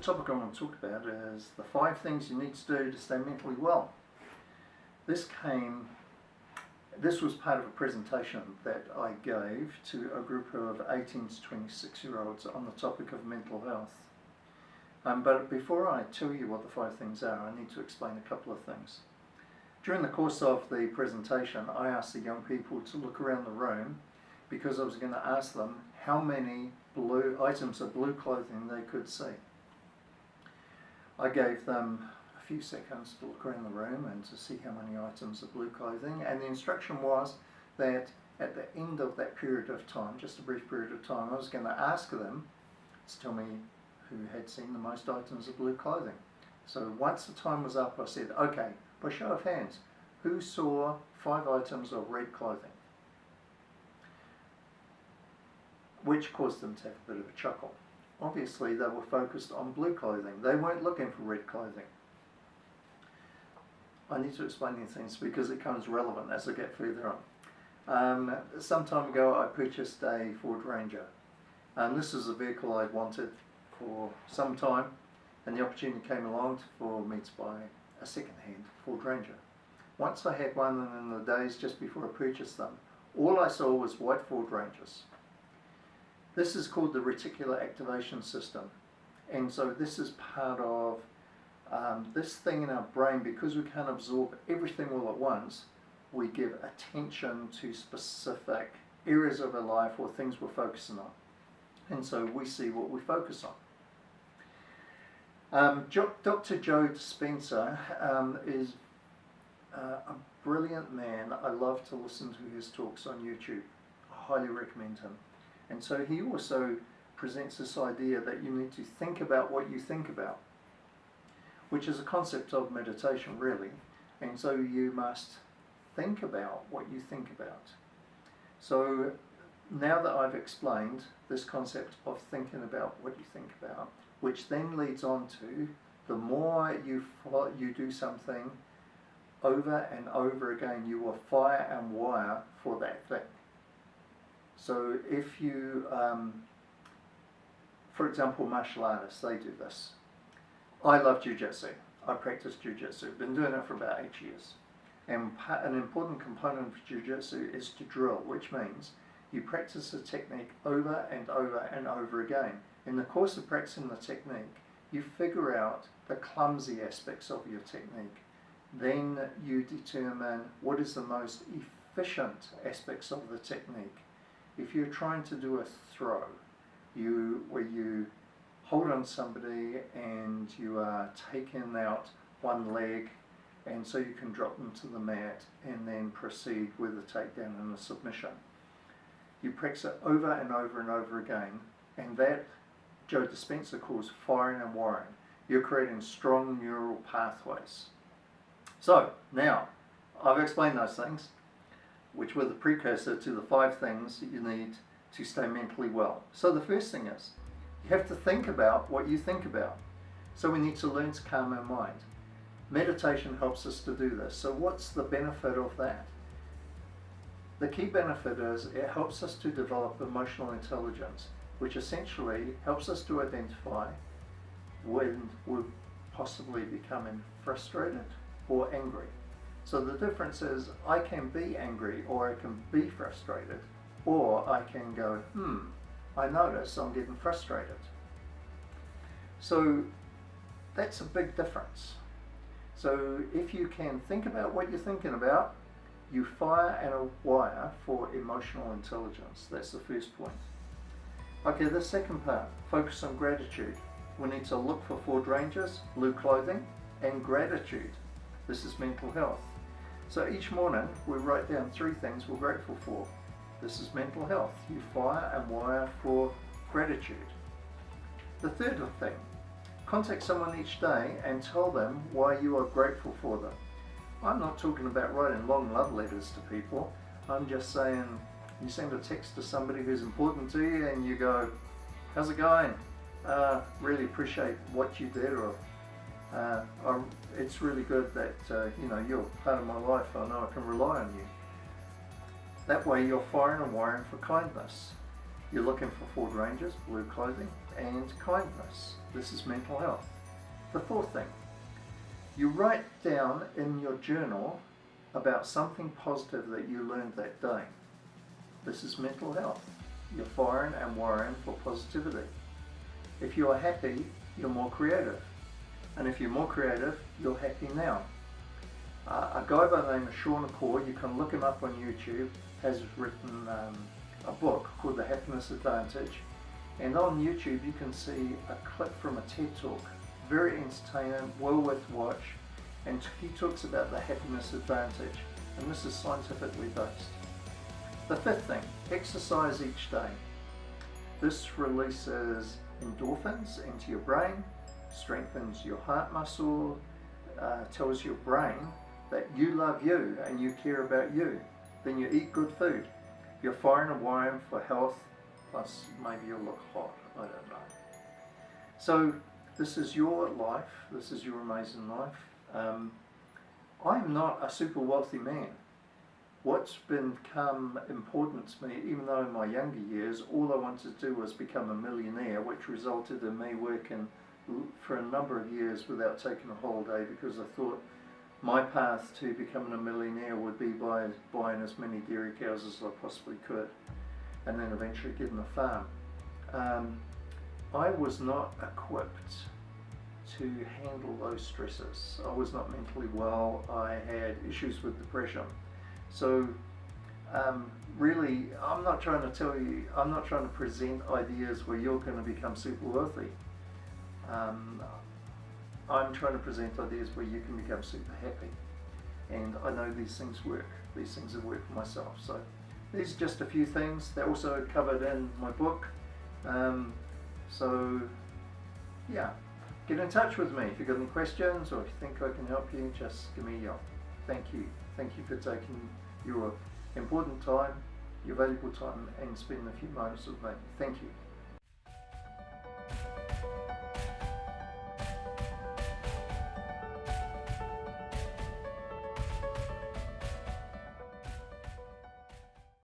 topic I want to talk about is the 5 things you need to do to stay mentally well. This was part of a presentation that I gave to a group of 18 to 26 year olds on the topic of mental health. But before I tell you what the 5 things are, I need to explain a couple of things. During the course of the presentation, I asked the young people to look around the room because I was going to ask them how many items of blue clothing they could see. I gave them a few seconds to look around the room and to see how many items of blue clothing, and the instruction was that at the end of that period of time, just a brief period of time, I was going to ask them to tell me who had seen the most items of blue clothing. So once the time was up, I said, okay, by show of hands, who saw 5 items of red clothing? Which caused them to have a bit of a chuckle. Obviously they were focused on blue clothing. They weren't looking for red clothing. I need to explain these things because it becomes relevant as I get further on. Some time ago I purchased a Ford Ranger. This is a vehicle I'd wanted for some time, and the opportunity came along for me to buy a second-hand Ford Ranger. Once I had one, and in the days just before I purchased them, all I saw was white Ford Rangers. This is called the reticular activation system, and so this is part of this thing in our brain. Because we can't absorb everything all at once, we give attention to specific areas of our life or things we're focusing on, and so we see what we focus on. Dr. Joe Dispenza is a brilliant man. I love to listen to his talks on YouTube. I highly recommend him. And so he also presents this idea that you need to think about what you think about, which is a concept of meditation, really. And so you must think about what you think about. So now that I've explained this concept of thinking about what you think about, which then leads on to the more you do something over and over again, you will fire and wire for that thing. So if you, for example, martial artists, they do this. I love Jiu-Jitsu. I practice Jiu-Jitsu. I've been doing it for about 8 years. And an important component of Jiu-Jitsu is to drill, which means you practice a technique over and over and over again. In the course of practicing the technique, you figure out the clumsy aspects of your technique. Then you determine what is the most efficient aspects of the technique. If you're trying to do a throw, where you hold on somebody and you are taking out one leg, and so you can drop them to the mat and then proceed with a takedown and a submission. You practice it over and over and over again, and that Joe Dispenza calls firing and wiring. You're creating strong neural pathways. So now I've explained those things, which were the precursor to the 5 things that you need to stay mentally well. So the first thing is, you have to think about what you think about. So we need to learn to calm our mind. Meditation helps us to do this. So what's the benefit of that? The key benefit is it helps us to develop emotional intelligence, which essentially helps us to identify when we're possibly becoming frustrated or angry. So the difference is I can be angry, or I can be frustrated, or I can go, I notice I'm getting frustrated. So that's a big difference. So if you can think about what you're thinking about, you fire and wire for emotional intelligence. That's the first point. Okay, the second part, focus on gratitude. We need to look for Ford Rangers, blue clothing, and gratitude. This is mental health. So each morning we write down 3 things we're grateful for. This is mental health. You fire and wire for gratitude. The third thing, contact someone each day and tell them why you are grateful for them. I'm not talking about writing long love letters to people. I'm just saying you send a text to somebody who's important to you and you go, how's it going? Really appreciate what you did, or it's really good that you're part of my life. I know I can rely on you. That way you're firing and wiring for kindness. You're looking for Ford Rangers, blue clothing, and kindness. This is mental health. The fourth thing, you write down in your journal about something positive that you learned that day. This is mental health. You're firing and wiring for positivity. If you're happy, you're more creative. And if you're more creative, you're happy now. A guy by the name of Sean Accord, you can look him up on YouTube, has written a book called The Happiness Advantage. And on YouTube you can see a clip from a TED Talk. Very entertaining, well worth watch. And he talks about the happiness advantage. And this is scientifically based. The fifth thing, exercise each day. This releases endorphins into your brain, strengthens your heart muscle, tells your brain that you love you and you care about you. Then you eat good food. You're firing and wiring for health, plus maybe you'll look hot, I don't know. So this is your life, this is your amazing life. I'm not a super wealthy man. What's become important to me, even though in my younger years all I wanted to do was become a millionaire, which resulted in me working for a number of years without taking a holiday, because I thought my path to becoming a millionaire would be by buying as many dairy cows as I possibly could and then eventually getting a farm. I was not equipped to handle those stresses. I was not mentally well. I had issues with depression. So really, I'm not trying to present ideas where you're going to become super wealthy. I'm trying to present ideas where you can become super happy. And I know these things work. These things have worked for myself. So these are just a few things. They're also covered in my book. So yeah, get in touch with me if you've got any questions or if you think I can help you, just give me a yell. Thank you. Thank you for taking your important time, your valuable time, and spending a few moments with me. Thank you.